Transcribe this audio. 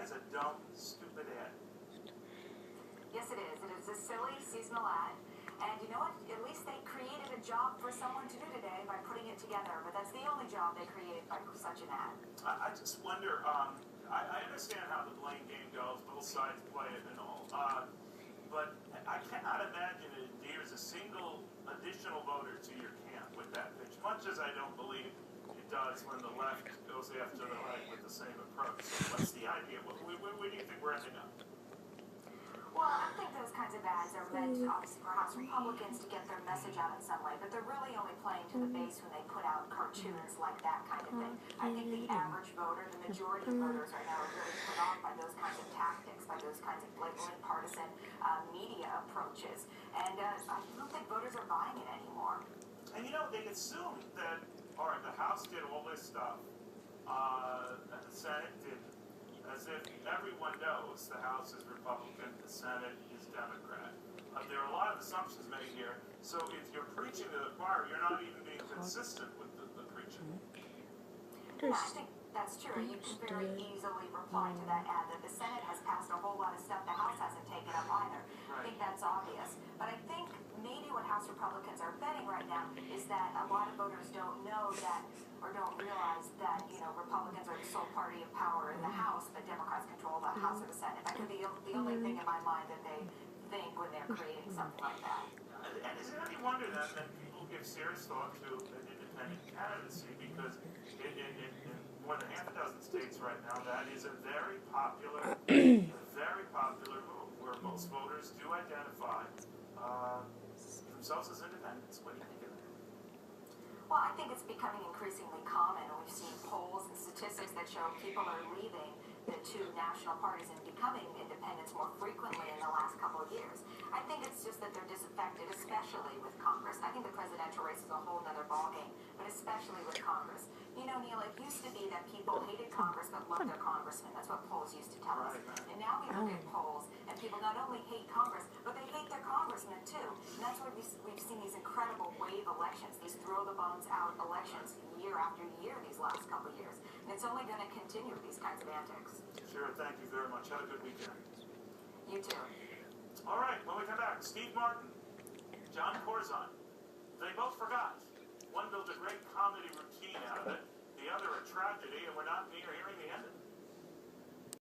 is a dumb, stupid ad. Yes, it is. It is a silly seasonal ad. And you know what? At least they created a job for someone to do today by putting it together. But that's the only job they created by such an ad. I just wonder, I understand how the blame game goes, both sides play it and all. But I cannot imagine it endears a single additional voter to your camp with that pitch, much as I don't believe it does when the left goes after the right with the same approach. So what's the idea? Where do you think we're ending up? Well, I think those kinds of ads are meant, obviously, for House Republicans to get their message out in some way, but they're really only playing to the base when they put out cartoons like that kind of thing. I think the average voter, the majority of voters right now are really put off by those kinds of tactics, by those kinds of blatantly partisan media approaches. And I don't think voters are buying it anymore. And you know, they assume that, all right, the House did all this stuff, and the Senate didn't. As if everyone knows the House is Republican, the Senate is Democrat. There are a lot of assumptions made here. So if you're preaching to the choir, you're not even being consistent with the preaching. Yeah, I think that's true. You can very easily reply to that ad that the Senate has passed a whole lot of stuff the House hasn't taken up either. I think that's obvious. But I think maybe what House Republicans are betting right now is that a lot of voters don't know that or don't realize that, you know, Republicans are the sole party of power in the House, but Democrats control the House or the Senate. That could be the only thing in my mind that they think when they're creating something like that. And is it any wonder then that people give serious thought to an independent candidacy? Because in more than half a dozen states right now, that is a very popular move where most voters do identify themselves as independents. What do you think of that? Well, I think it's becoming increasingly common. We've seen polls and statistics that show people are leaving the two national parties and becoming independents more frequently in the last couple of years. I think it's just that they're disaffected, especially with Congress. I think the presidential race is a whole other ballgame, but especially with Congress. You know, Neil, it used to be that people hated Congress but loved their congressmen. That's what polls used to tell us. And now we look at polls, and people not only hate Congress, but they hate their congressmen too. And that's why we've seen these incredible wave elections, these throw-the-bombs-out elections year after year these last couple of years. And it's only going to continue these kinds of antics. Sure, thank you very much. Have a good weekend. You too. All right, when we come back, Steve Martin, Jon Corzine.